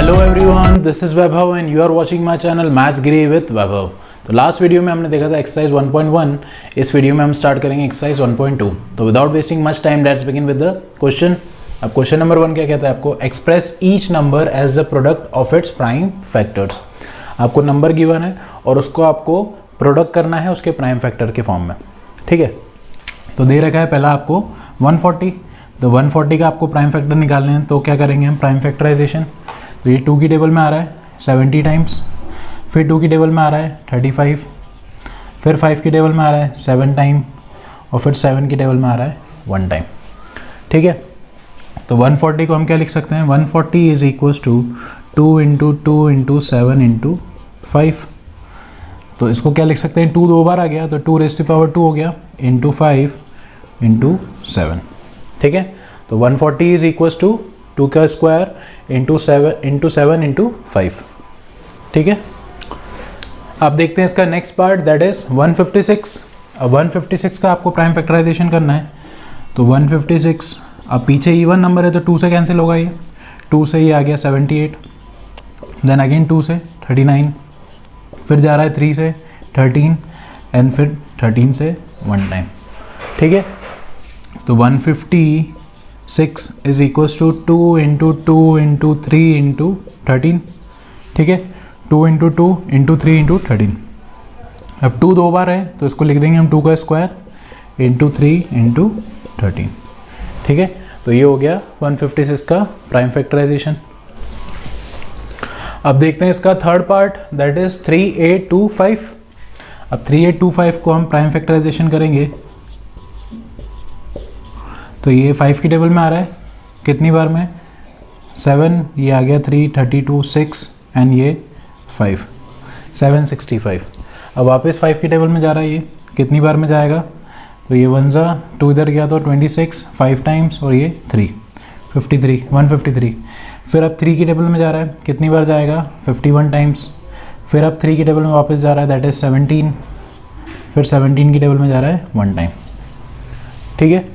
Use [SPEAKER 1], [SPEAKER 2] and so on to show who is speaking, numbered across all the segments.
[SPEAKER 1] Hello everyone, this is Vaibhav and you are watching my channel maths Giri with Vaibhav. तो last video में हमने देखा था एक्सरसाइज 1.1। इस वीडियो में हम स्टार्ट करेंगे एक्सरसाइज 1.2। तो without wasting much time let's begin with the question. अब क्वेश्चन नंबर 1 क्या कहता है आपको, express each number as the product of its prime factors. आपको नंबर गिवन है और उसको आपको प्रोडक्ट करना है उसके प्राइम फैक्टर के फॉर्म में, ठीक है। तो दे रखा है पहला आपको 140, तो 140 का आपको प्राइम फैक्टर निकालने हैं। तो क्या करेंगे हम, प्राइम फैक्टराइजेशन। तो ये 2 की टेबल में आ रहा है 70 टाइम्स, फिर 2 की टेबल में आ रहा है 35, फिर 5 की टेबल में आ रहा है 7 टाइम, और फिर 7 की टेबल में आ रहा है 1 टाइम, ठीक है। तो 140 को हम क्या लिख सकते हैं, 140 is equals to 2 into 2 into 7 into 5। तो इसको क्या लिख सकते हैं, 2 2 बार आ गया तो 2 रेज़ टू पावर 2 हो गया इंटू 5 इंटू 7, ठीक है। तो 140 इज इक्वल्स टू 2 का स्क्वायर इंटू 7 इंटू 5, ठीक है। अब देखते हैं इसका नेक्स्ट पार्ट, दैट इज 156। अब 156 का आपको प्राइम फैक्टराइजेशन करना है। तो 156, अब पीछे इवन नंबर है तो 2 से कैंसिल होगा, ये 2 से ये आ गया 78, देन अगेन 2 से 39, फिर जा रहा है 3 से 13 एंड फिर 13 से 1 टाइम, ठीक है। तो 156 is equals to 2 into 2 into 3 into 13, ठीक है। 2 इंटू 2 इंटू 3 इंटू 13। अब 2 2 बार है तो इसको लिख देंगे हम 2 का स्क्वायर इंटू 3 इंटू 13, ठीक है। तो ये हो गया 156 का प्राइम फैक्टराइजेशन। अब देखते हैं इसका थर्ड पार्ट, दैट इज 3825। अब 3825 को हम प्राइम फैक्टराइजेशन करेंगे। तो ये 5 की टेबल में आ रहा है कितनी बार में, 7, ये आ गया 3, 32, 6 एंड ये 5, 765। अब वापस 5 की टेबल में जा रहा है, ये कितनी बार में जाएगा, तो ये 1 जा 2 इधर गया तो 26, 5 टाइम्स, और ये 3, 53, 153। फिर अब 3 की टेबल में जा रहा है, कितनी बार जाएगा, 51 टाइम्स। फिर अब 3 की टेबल में वापस जा रहा है, दैट इज 17, फिर 17 की टेबल में जा रहा है 1 टाइम, ठीक है।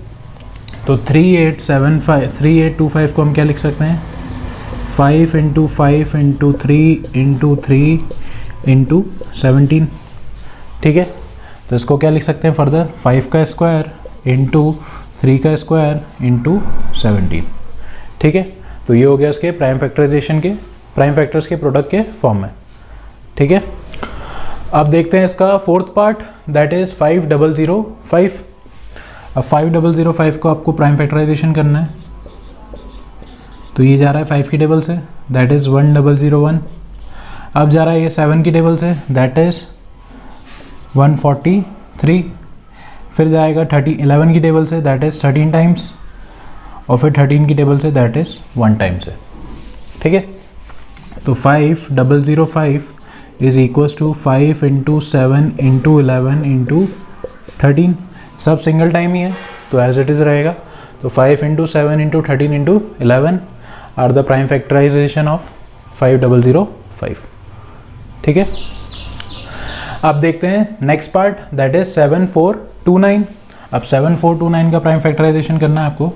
[SPEAKER 1] तो 3825 को हम क्या लिख सकते हैं, 5 इंटू 5 इंटू 3 इंटू 3 इंटू 17, ठीक है। तो इसको क्या लिख सकते हैं फर्दर, 5 का स्क्वायर इंटू 3 का स्क्वायर इंटू 17, ठीक है। तो ये हो गया इसके प्राइम फैक्टराइजेशन के, प्राइम फैक्टर्स के प्रोडक्ट के फॉर्म में, ठीक है। अब देखते हैं इसका फोर्थ पार्ट, दैट इज 5005। अब 5005 को आपको प्राइम फैक्टराइजेशन करना है। तो ये जा रहा है 5 की टेबल से, दैट इज़ 1001। अब जा रहा है ये 7 की टेबल से, दैट इज़ 143। फिर जाएगा 11 की टेबल से, दैट इज़ 13 टाइम्स, और फिर 13 की टेबल से, दैट इज़ 1 टाइम से, ठीक है। तो 5005 is equals to 5 into 7 into 11 into 13। सब सिंगल टाइम ही है तो एज इट इज़ रहेगा। तो 5 into 7 into 13 into 11 are the prime factorization of 5005, ठीक है। अब देखते हैं नेक्स्ट पार्ट, दैट इज 7429। अब 7429 का प्राइम फैक्टराइजेशन करना है आपको।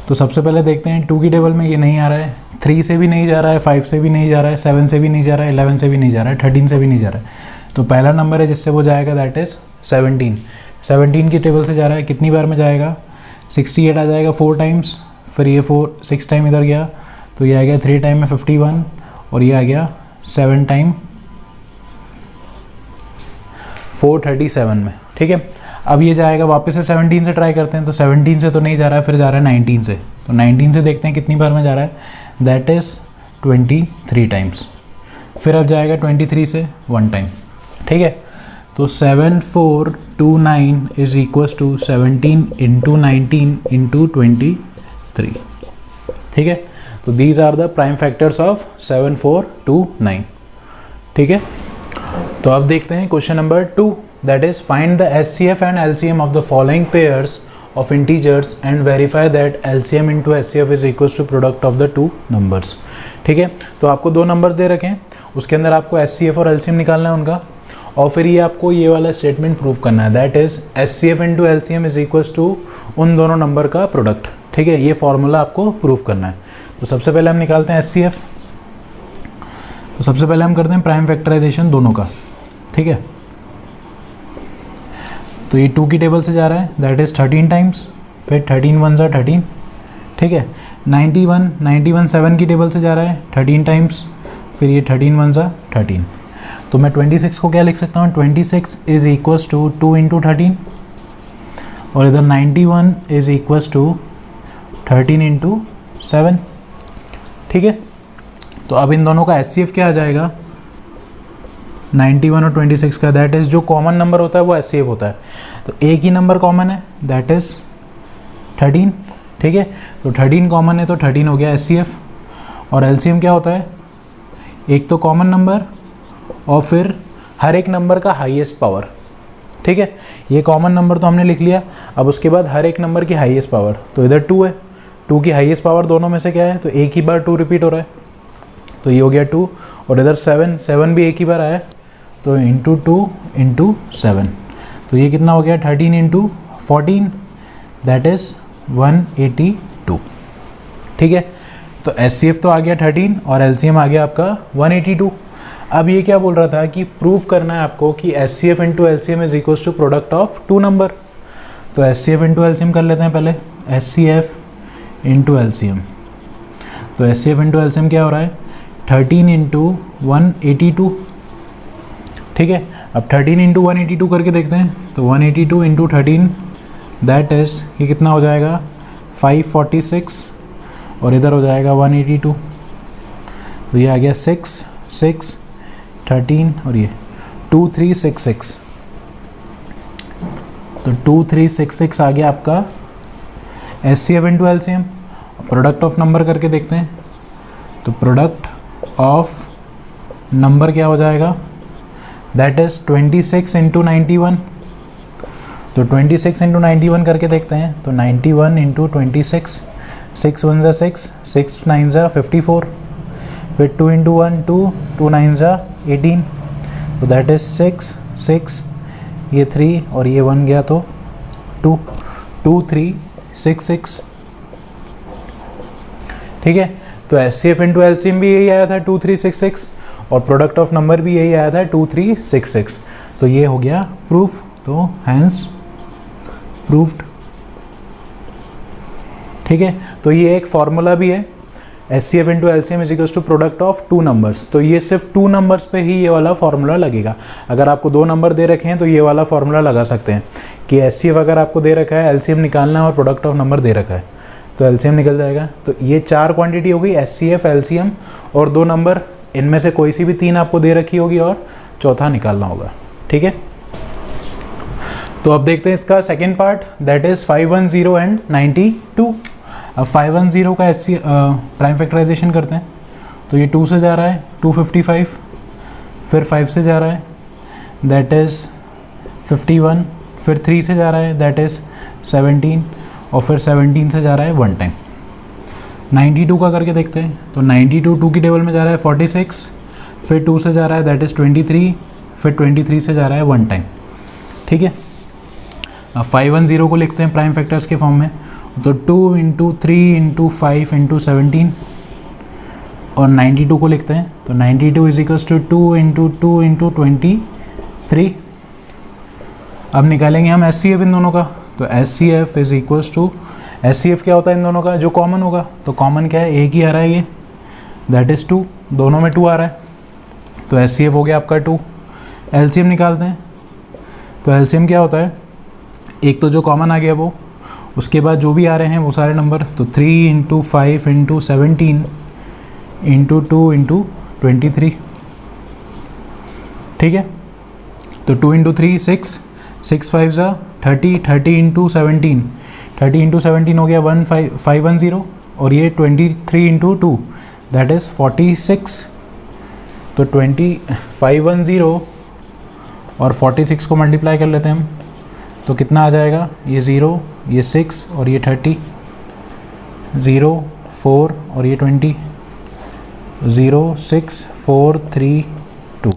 [SPEAKER 1] तो सबसे पहले देखते हैं 2 की टेबल में ये नहीं आ रहा है, 3 से भी नहीं जा रहा है, 5 से भी नहीं जा रहा है, 7 से भी नहीं जा रहा है, 11 से भी नहीं जा रहा है, 13 से भी नहीं जा रहा है। तो पहला नंबर है जिससे वो जाएगा, दैट इज 17। 17 की टेबल से जा रहा है, कितनी बार में जाएगा, 68 आ जाएगा 4 टाइम्स, फिर ये 6 टाइम इधर गया तो ये आ गया 3 टाइम में 51, और ये आ गया 7 टाइम 437 में, ठीक है। अब ये जाएगा वापस से 17 से ट्राई करते हैं। तो 17 से तो नहीं जा रहा है, फिर जा रहा है 19 से। तो 19 से देखते हैं कितनी बार में जा रहा है, दैट इज़ 23 टाइम्स। फिर अब जाएगा 23 से 1 टाइम, ठीक है। तो 7429 is equals to 17 into 19 into 23, ठीक है। तो these are the prime factors of 7429, ठीक है। तो अब देखते हैं question number 2, that is find the HCF and LCM of the following pairs of integers and verify that LCM into HCF is equals to product of the 2 numbers, ठीक है। तो आपको 2 नंबर्स दे रखे हैं, उसके अंदर आपको HCF और LCM निकालना है उनका, और फिर ये आपको ये वाला स्टेटमेंट प्रूव करना है, that is HCF into LCM is equals to उन दोनों नंबर का प्रोडक्ट, ठीक है। ये फॉर्मूला आपको प्रूव करना है। तो सबसे पहले हम निकालते हैं HCF। तो सबसे पहले हम करते हैं प्राइम फैक्टराइजेशन दोनों का, ठीक है। तो ये 2 की टेबल से जा रहा है, दैट इज़ 13 टाइम्स, फिर 13 1 ज़ा 13, ठीक है। 91 7 की टेबल से जा रहा है 13 टाइम्स, फिर ये 13 1 ज़ा 13। तो मैं 26 को क्या लिख सकता हूँ, 26 इज़ इक्वल्स टू 2 इंटू 13, और इधर 91 इज़ इक्वल्स टू 13 इंटू 7, ठीक है। तो अब इन दोनों का HCF क्या आ जाएगा, 91 और 26 का, दैट इज़ जो कॉमन नंबर होता है वो HCF होता है। तो एक ही नंबर कॉमन है, दैट इज़ 13, ठीक है। तो 13 कॉमन है तो 13 हो गया HCF। और LCM क्या होता है, एक तो कॉमन नंबर और फिर हर एक नंबर का हाईएस्ट पावर, ठीक है। ये कॉमन नंबर तो हमने लिख लिया, अब उसके बाद हर एक नंबर की हाईएस्ट पावर, तो इधर 2 है, 2 की हाईएस्ट पावर दोनों में से क्या है, तो एक ही बार 2 रिपीट हो रहा है, तो ये हो गया 2। और इधर 7 भी एक ही बार आया, तो इंटू 2 इंटू 7, तो ये कितना हो गया 13 इंटू 14, दैट इज़ 182, ठीक है। तो HCF तो आ गया 13 और LCM आ गया आपका 182। अब ये क्या बोल रहा था कि प्रूव करना है आपको कि HCF into LCM is equals to product of 2 number. तो HCF इंटू LCM कर लेते हैं पहले, HCF इंटू LCM। तो HCF इंटू LCM क्या हो रहा है, 13 इंटू 182, ठीक है। अब 13 इंटू 182 करके देखते हैं, तो 182 इंटू 13, दैट इज़ ये कितना हो जाएगा 546, और इधर हो जाएगा 182, तो ये आ गया 6 6 13 और ये 2366, तो 2366 आ गया आपका HCF into LCM। Product of number करके देखते हैं, तो प्रोडक्ट ऑफ नंबर क्या हो जाएगा, दैट इज़ 26 इंटू 91। तो 26 इंटू 91 करके देखते हैं, तो 91 इंटू 26, 6 1 ज़ा 6, 6 9 ज़ा 54, फिर 2 इंटू 1 2, 2 9 ज़ा 18, तो दैट इज़ 6 6, ये 3 और ये 1 गया तो 2, 2 3 6 6, ठीक है। तो HCF इंटू LCM भी यही आया था 2366, और प्रोडक्ट ऑफ नंबर भी यही आया था 2366, तो ये हो गया प्रूफ, तो हैंस प्रूव्ड, ठीक है। तो ये एक फॉर्मूला भी है, HCF into LCM is equals to product of 2 numbers. तो ये सिर्फ 2 नंबर्स पे ही ये वाला फॉर्मूला लगेगा। अगर आपको 2 नंबर दे रखे हैं तो ये वाला फॉर्मूला लगा सकते हैं कि HCF अगर आपको दे रखा है, LCM निकालना है और प्रोडक्ट ऑफ नंबर दे रखा है, तो LCM निकल जाएगा। तो ये 4 क्वांटिटी हो गई, HCF, LCM और 2 नंबर, इनमें से कोई सी भी 3 आपको दे रखी होगी और चौथा निकालना होगा, ठीक है। तो अब देखते हैं इसका second part, that is 510 and 92। अब 510 का प्राइम फैक्टराइजेशन करते हैं, तो ये 2 से जा रहा है 255, फिर 5 से जा रहा है दैट इज़ 51, फिर 3 से जा रहा है दैट इज़ 17, और फिर 17 से जा रहा है 1 टाइम। 92 का करके देखते हैं, तो 92 2 की टेबल में जा रहा है 46, फिर 2 से जा रहा है दैट इज़ 23, फिर 23 से जा रहा है 1 टाइम, ठीक है। अब 510 को लिखते हैं प्राइम फैक्टर्स के फॉर्म में, तो 2 इंटू 3 इंटू 5 इंटू 17, और 92 को लिखते हैं, तो 92 is equals to 2 into 2 into 23। अब निकालेंगे हम HCF इन दोनों का, तो HCF is equals to, HCF क्या होता है इन दोनों का, जो कॉमन होगा, तो कॉमन क्या है, एक ही आ रहा है ये, दैट इज़ 2, दोनों में 2 आ रहा है, तो HCF हो गया आपका 2। LCM निकालते हैं, तो LCM क्या होता है, एक तो जो कॉमन आ गया वो, उसके बाद जो भी आ रहे हैं वो सारे नंबर, तो 3 इंटू 5 इंटू 17 इंटू 2 इंटू 23, ठीक है। तो 2 इंटू 3 6, 6 5 ज़ा 30, 30 इंटू 17, 30 इंटू 17 हो गया 510, और ये 23 इंटू 2 दैट इज़ 46, तो 510 और 46 को मल्टीप्लाई कर लेते हैं हम, तो कितना आ जाएगा, ये 0, ये 6 और ये 30, 0 4 और ये 20, 0 6 4 3 2,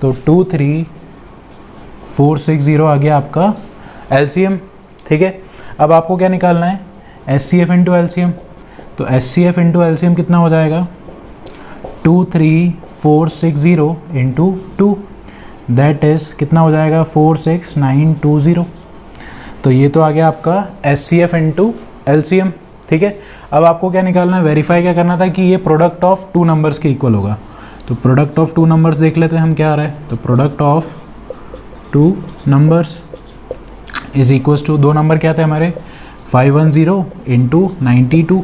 [SPEAKER 1] तो 2 3 4 6 0 आ गया आपका LCM, ठीक है। अब आपको क्या निकालना है, HCF इंटू LCM, तो HCF इंटू LCM कितना हो जाएगा, 2 3 460 इंटू 2, दैट इज़ कितना हो जाएगा 46920। तो ये तो आ गया आपका SCF इंटू LCM। ठीक है, अब आपको क्या निकालना है, वेरीफाई क्या करना था कि ये प्रोडक्ट ऑफ टू नंबर्स के इक्वल होगा। तो प्रोडक्ट ऑफ टू नंबर्स देख लेते हैं हम क्या आ रहा है। तो product of two numbers is equals to, दो नंबर क्या थे हमारे 510 इंटू 92।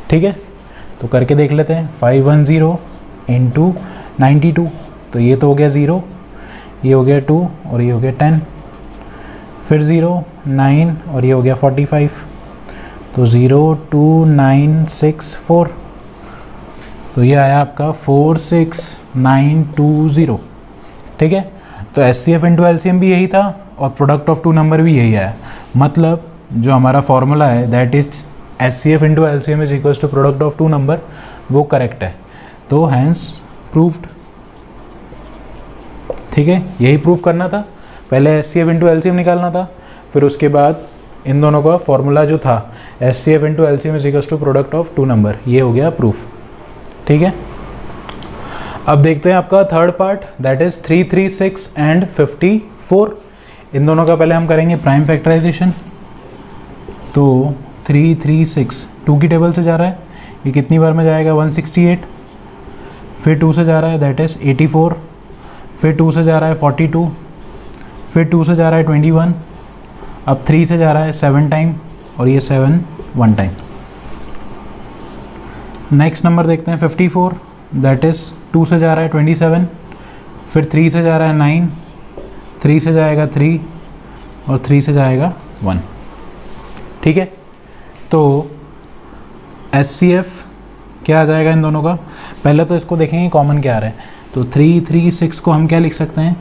[SPEAKER 1] ठीक है, तो करके देख लेते हैं 510 इंटू 92। तो ये तो हो गया 0, ये हो गया 2 और ये हो गया 10, फिर 0 9 और ये हो गया 45। तो 02964, तो ये आया आपका 46920। ठीक है, तो SCF इंटू LCM भी यही था और प्रोडक्ट ऑफ टू नंबर भी यही आया। मतलब जो हमारा फॉर्मूला है that is SCF into LCM is equals to product of two number, वो करेक्ट है। तो हैंस प्रूव्ड। ठीक है, यही प्रूव करना था, पहले SCF इंटू LCM निकालना था, फिर उसके बाद इन दोनों का फॉर्मूला जो था SCF into LCM is equals to product of two number, ये हो गया प्रूफ। ठीक है, अब देखते हैं आपका third part that is 336 and 54। इन दोनों का पहले हम करेंगे प्राइम फैक्टराइजेशन। तो 336 2 की टेबल से जा रहा है, ये कितनी बार में जाएगा 168, फिर 2 से जा रहा है दैट इज 84, फिर 2 से जा रहा है 42, फिर 2 से जा रहा है 21, अब 3 से जा रहा है 7 टाइम और ये 7 1 टाइम। नेक्स्ट नंबर देखते हैं 54, दैट इज़ 2 से जा रहा है 27, फिर 3 से जा रहा है 9, 3 से जाएगा 3 और 3 से जाएगा 1। ठीक है, तो SCF क्या आ जाएगा इन दोनों का, पहले तो इसको देखेंगे कॉमन क्या आ रहा है। तो 336 को हम क्या लिख सकते हैं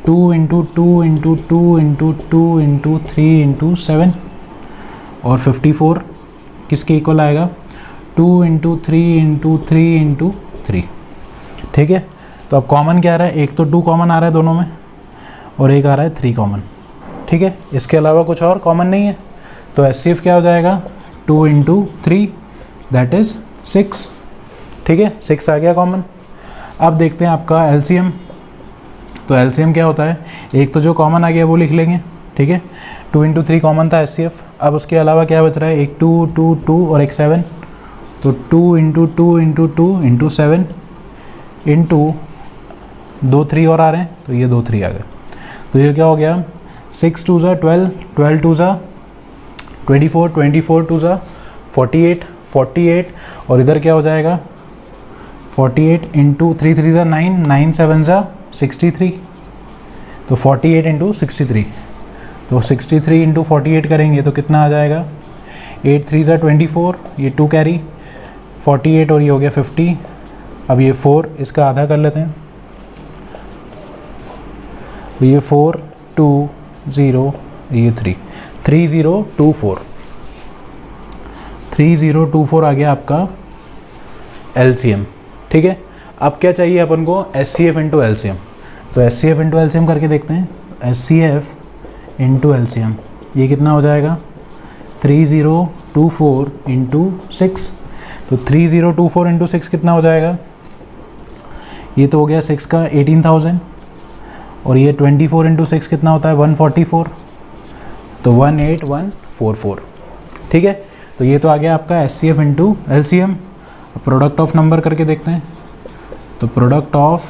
[SPEAKER 1] 2 into 2 into 2 into 2 into 3 into 7, और 54 किसके इक्वल आएगा 2 इंटू 3 इंटू 3 इंटू 3। ठीक है, तो अब कॉमन क्या आ रहा है, एक तो 2 कॉमन आ रहा है दोनों में और एक आ रहा है 3 कॉमन। ठीक है, इसके अलावा कुछ और कॉमन नहीं है। तो SCF क्या हो जाएगा 2 इंटू 3 दैट इज़ 6। ठीक है, 6 आ गया कॉमन। अब देखते हैं आपका LCM। तो LCM क्या होता है, एक तो जो कॉमन आ गया वो लिख लेंगे। ठीक है, 2 इंटू 3 कॉमन था SCF। अब उसके अलावा क्या बच रहा है, एक 2 2 2 और एक 7। तो 2 इंटू 2 इंटू 2 इंटू 7 इंटू 2 3 और आ रहे हैं, तो ये 2 3 आ गए। तो ये क्या हो गया 6 2 ज़ा 12, 12 2 ज़ा 24, 24 2 ज़ा 48, 48 और इधर क्या हो जाएगा 48 इंटू 3 3 ज़ा 9, 9 7 ज़ा 63। तो 48 इंटू 63, तो 63 इंटू 48 करेंगे तो कितना आ जाएगा 8 3 ज़ा 24, ये 2 कैरी 48 और ये हो गया 50। अब ये 4 इसका आधा कर लेते हैं, तो ये 4 2 0 ये 3 3024 3024 आ गया आपका LCM। ठीक है, अब क्या चाहिए अपन को SCF इंटू LCM। तो SCF इंटू LCM करके देखते हैं। SCF इंटू LCM ये कितना हो जाएगा 3024 इंटू 6। तो 3024 इंटू 6 कितना हो जाएगा, ये तो हो गया 6 का 18,000 और ये 24 इंटू 6 कितना होता है 144, तो 18144। ठीक है, तो ये तो आ गया आपका SCF into LCM। Product of number करके देखते हैं। तो product of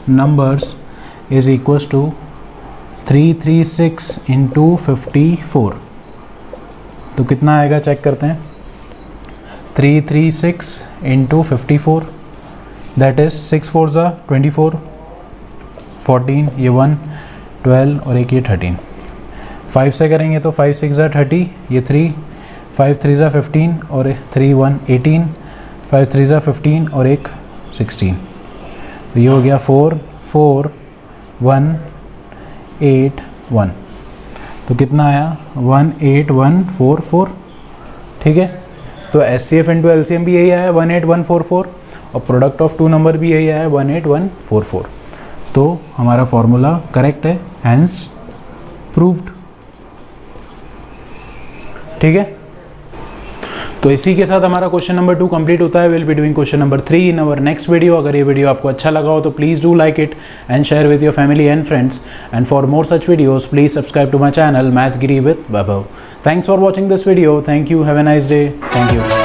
[SPEAKER 1] numbers is equals to 336 into 54। तो कितना आएगा चेक करते हैं 336 इंटू 54 दैट इज़ 6 4 ज़ा 24, 14 ये 1 12 और एक ये 13। 5 से करेंगे तो 5 6 ज़ा 30, ये 3 5 3 ज़ा 15 और 3 1 18, 5 3 ज़ा 15 और एक 16। तो ये हो गया 4 4 1 8 1। तो कितना आया 18144। ठीक है, तो SCF इंटू LCM भी यही आया 18144 और प्रोडक्ट ऑफ टू नंबर भी यही आया 18144। तो हमारा फॉर्मूला करेक्ट है, हैंस प्रूव्ड। ठीक है, तो इसी के साथ हमारा क्वेश्चन नंबर 2 कंप्लीट होता है। Will be doing question number 3 in our next video. अगर ये वीडियो आपको अच्छा लगा हो तो please do like it and share with your family and friends, and for more such videos please subscribe to my channel maths Giri with Vaibhav. Thanks for watching this video. Thank you. Have a nice day. Thank you.